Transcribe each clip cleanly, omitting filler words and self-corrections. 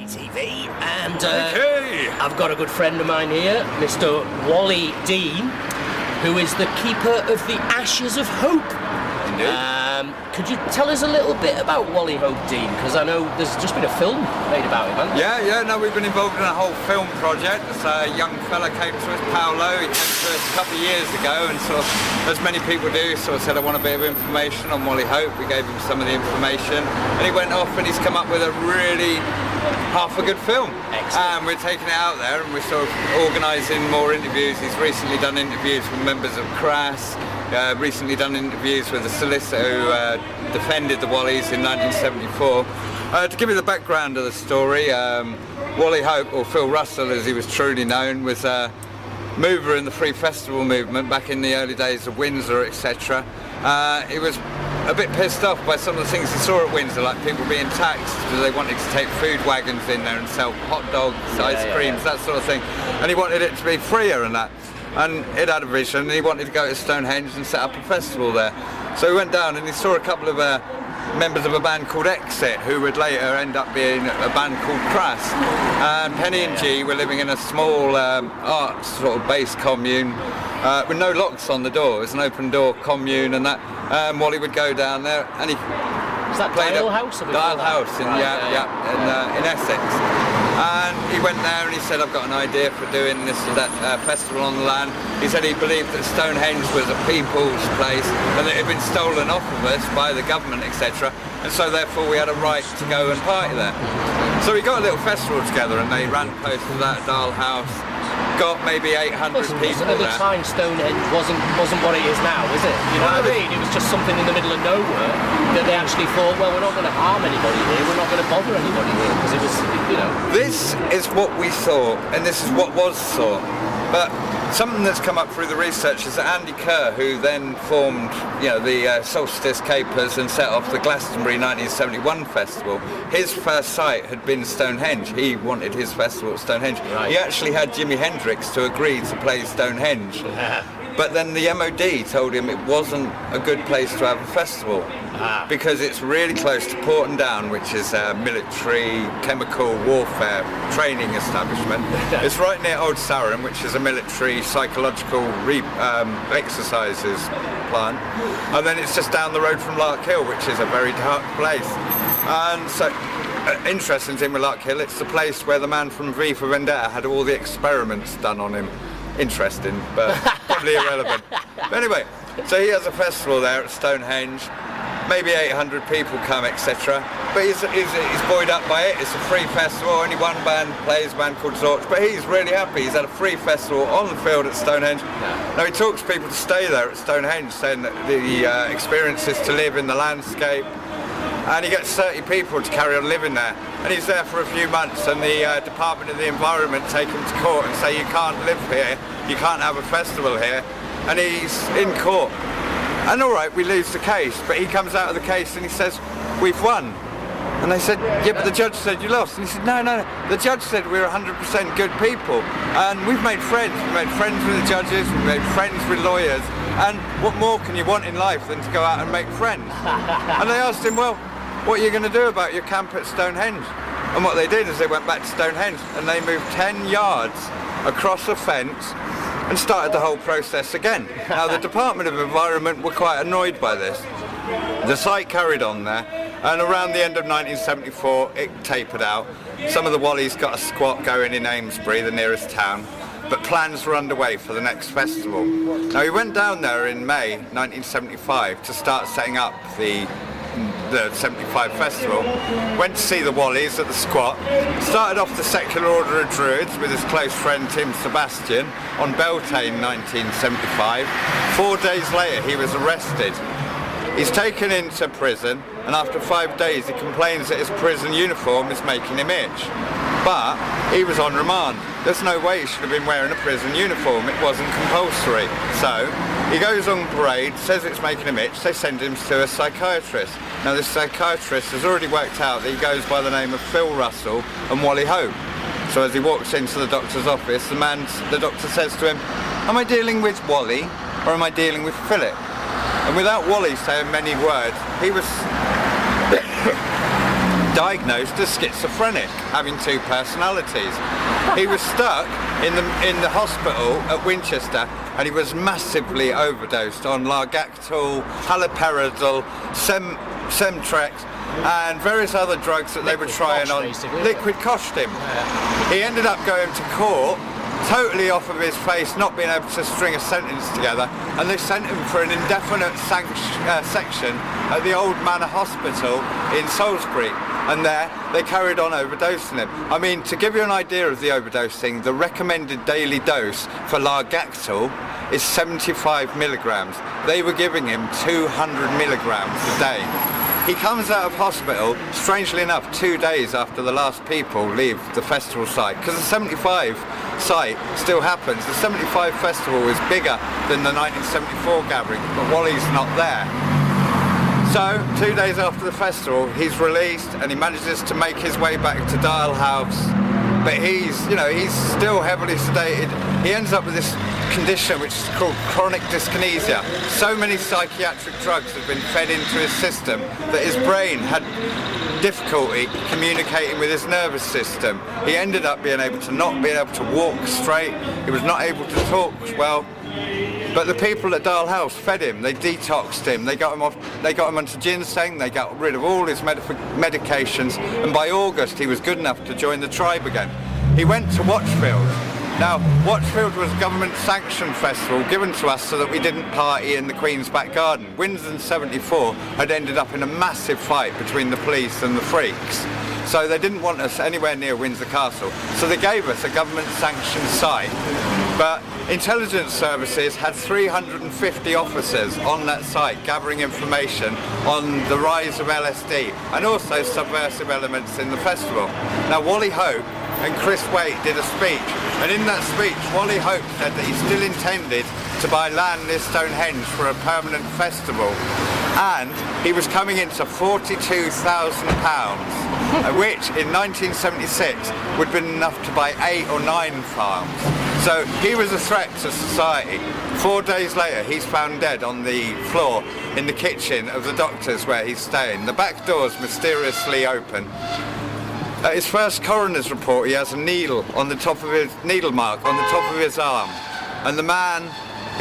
Anarchy TV, and I've got a good friend of mine here, Mr. Wally Dean, who is the keeper of the Ashes of Hope. Could you tell us a little bit about Wally Hope, Dean? Because I know there's just been a film made about him, hasn't there? Yeah, we've been involved in a whole film project. This young fella came to us, Paolo. He came to us a couple of years ago and sort of, as many people do, sort of said, I want a bit of information on Wally Hope. We gave him some of the information and he went off and he's come up with a really half a good film. And we're taking it out there and we're sort of organising more interviews. He's recently done interviews with members of CRAS, recently done interviews with the solicitor who defended the Wallies in 1974. To give you the background of the story, Wally Hope, or Phil Russell as he was truly known, was a mover in the free festival movement back in the early days of Windsor, etc. He was a bit pissed off by some of the things he saw at Windsor, like people being taxed because they wanted to take food wagons in there and sell hot dogs, ice creams, that sort of thing. And he wanted it to be freer and that. And he'd had a vision and he wanted to go to Stonehenge and set up a festival there. So he went down and he saw a couple of members of a band called Exit, who would later end up being a band called Crass. And Penny and G were living in a small arts sort of base commune with no locks on the door. It was an open door commune and that. Wally would go down there and he played Dial House? Dial House in Essex. And he went there and he said, I've got an idea for doing this festival on the land. He said he believed that Stonehenge was a people's place and that it had been stolen off of us by the government, etc. And so therefore we had a right to go and party there. So we got a little festival together and they ran close to that Dial House. Got maybe 800 people at the there. time Stonehenge wasn't what it is now, is it? You know what I mean? It was just something in the middle of nowhere that they actually thought, well, we're not going to harm anybody here, we're not going to bother anybody here, because it was, you know. This is what we thought, and this is what was thought. But something that's come up through the research is that Andy Kerr, who then formed, the Solstice Capers and set off the Glastonbury 1971 festival, his first site had been Stonehenge. He wanted his festival at Stonehenge. Right. He actually had Jimi Hendrix to agree to play Stonehenge. But then the MOD told him it wasn't a good place to have a festival because it's really close to Porton Down, which is a military chemical warfare training establishment. It's right near Old Sarum, which is a military psychological exercises plant. And then it's just down the road from Lark Hill, which is a very dark place. And so, interesting thing with Lark Hill, it's the place where the man from V for Vendetta had all the experiments done on him. Interesting, but probably irrelevant. But anyway, so he has a festival there at Stonehenge. Maybe 800 people come, etc. But he's buoyed up by it. It's a free festival. Only one band plays, a band called Zorch. But he's really happy. He's had a free festival on the field at Stonehenge. Now he talks people to stay there at Stonehenge, saying that the experience is to live in the landscape. And he gets 30 people to carry on living there. And he's there for a few months and the Department of the Environment take him to court and say you can't live here, you can't have a festival here. And he's in court. And all right, we lose the case, but he comes out of the case and he says, we've won. And they said, yeah, but the judge said you lost. And he said, no, the judge said we're 100% good people. And we've made friends. We've made friends with the judges, we've made friends with lawyers. And what more can you want in life than to go out and make friends? And they asked him, well, what are you going to do about your camp at Stonehenge? And what they did is they went back to Stonehenge and they moved 10 yards across a fence and started the whole process again. Now the Department of Environment were quite annoyed by this. The site carried on there and around the end of 1974 it tapered out. Some of the Wallies got a squat going in Amesbury, the nearest town, but plans were underway for the next festival. Now he went down there in May 1975 to start setting up the 75 festival, went to see the Wallies at the squat, started off the Secular Order of Druids with his close friend Tim Sebastian on Beltane 1975. 4 days later he was arrested. He's taken into prison and after 5 days he complains that his prison uniform is making him itch. But he was on remand. There's no way he should have been wearing a prison uniform, it wasn't compulsory. So he goes on parade, says it's making him itch, they send him to a psychiatrist. Now this psychiatrist has already worked out that he goes by the name of Phil Russell and Wally Hope. So as he walks into the doctor's office, the doctor says to him, am I dealing with Wally or am I dealing with Philip? And without Wally saying many words, he was diagnosed as schizophrenic, having two personalities. He was stuck in the hospital at Winchester, and he was massively overdosed on Largactil, haloperidol, Semtrex, and various other drugs that they were trying on. Liquid koshed him. Yeah. He ended up going to court, totally off of his face, not being able to string a sentence together, and they sent him for an indefinite section at the Old Manor Hospital in Salisbury, and there they carried on overdosing him. I mean, to give you an idea of the overdosing, the recommended daily dose for Largactil is 75 milligrams. They were giving him 200 milligrams a day. He comes out of hospital, strangely enough, 2 days after the last people leave the festival site, because the 75 site still happens. The 75 festival is bigger than the 1974 gathering, but Wally's not there. So, 2 days after the festival, he's released and he manages to make his way back to Dial House, but he's still heavily sedated. He ends up with this condition which is called chronic dyskinesia. So many psychiatric drugs have been fed into his system that his brain had difficulty communicating with his nervous system. He ended up not being able to walk straight. He was not able to talk well. But the people at Dial House fed him, they detoxed him, they got him onto ginseng, they got rid of all his medications, and by August he was good enough to join the tribe again. He went to Watchfield. Now, Watchfield was a government-sanctioned festival given to us so that we didn't party in the Queen's back garden. Windsor 74 had ended up in a massive fight between the police and the freaks. So they didn't want us anywhere near Windsor Castle. So they gave us a government-sanctioned site. But intelligence services had 350 officers on that site gathering information on the rise of LSD and also subversive elements in the festival. Now, Wally Hope and Chris Waite did a speech, and in that speech Wally Hope said that he still intended to buy land near Stonehenge for a permanent festival, and he was coming into £42,000, which in 1976 would have been enough to buy 8 or 9 farms. So he was a threat to society. 4 days later he's found dead on the floor in the kitchen of the doctor's where he's staying. The back door's mysteriously open. At his first coroner's report, he has a needle mark on the top of his arm, and the man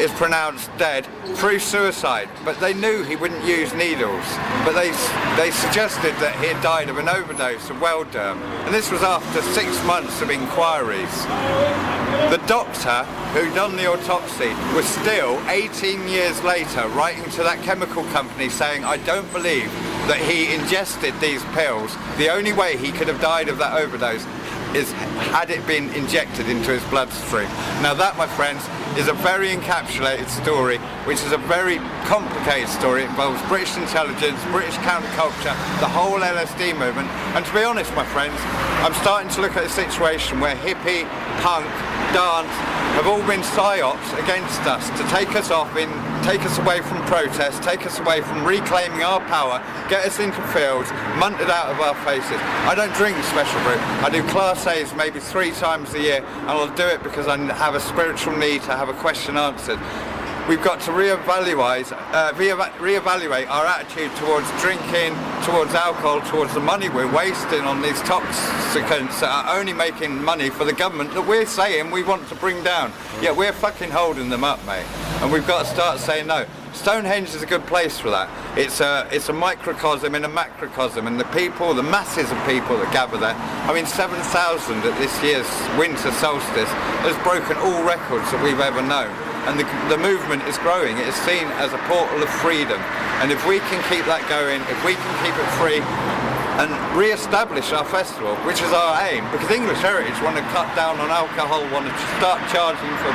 is pronounced dead through suicide. But they knew he wouldn't use needles, but they suggested that he had died of an overdose of Welderm, and this was after 6 months of inquiries. The doctor who done the autopsy was still 18 years later writing to that chemical company saying, I don't believe that he ingested these pills. The only way he could have died of that overdose is had it been injected into his bloodstream. Now that, my friends, is a very encapsulated story, which is a very complicated story. It involves British intelligence, British counterculture, the whole LSD movement. And to be honest, my friends, I'm starting to look at a situation where hippie, punk, dance have all been psyops against us to take us away from protest, take us away from reclaiming our power, get us into fields, munted out of our faces. I don't drink special brew. I do Class A's maybe 3 times a year, and I'll do it because I have a spiritual need to have a question answered. We've got to reevaluate our attitude towards drinking, towards alcohol, towards the money we're wasting on these toxicants that are only making money for the government that we're saying we want to bring down. Yet we're fucking holding them up, mate. And we've got to start saying no. Stonehenge is a good place for that. It's a microcosm in a macrocosm, and the masses of people that gather there. I mean, 7,000 at this year's winter solstice has broken all records that we've ever known. And the movement is growing. It is seen as a portal of freedom. And if we can keep that going, if we can keep it free and re-establish our festival, which is our aim, because English Heritage want to cut down on alcohol, want to start charging for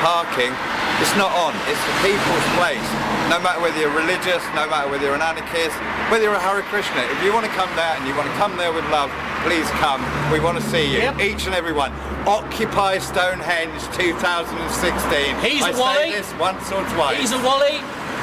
parking, it's not on. It's the people's place. No matter whether you're religious, no matter whether you're an anarchist, whether you're a Hare Krishna, if you want to come there and you want to come there with love, please come. We want to see you, each and every one. Occupy Stonehenge 2016. He's a Wally. I say this once or twice. He's a Wally.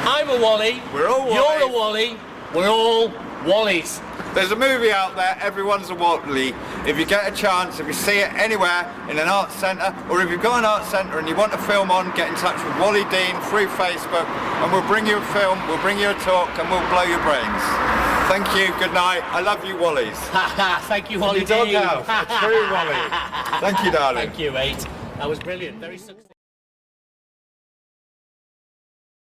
I'm a Wally. We're all Wallies. You're a Wally. We're all Wallies. There's a movie out there, everyone's a Wally. If you get a chance, if you see it anywhere in an art centre, or if you've got an art centre and you want a film on, get in touch with Wally Dean through Facebook, and we'll bring you a film, we'll bring you a talk, and we'll blow your brains. Thank you, good night. I love you, Wallies. Thank you, Wally Your dog Dean. now. A true Wally. Thank you, darling. Thank you, mate. That was brilliant. Very successful.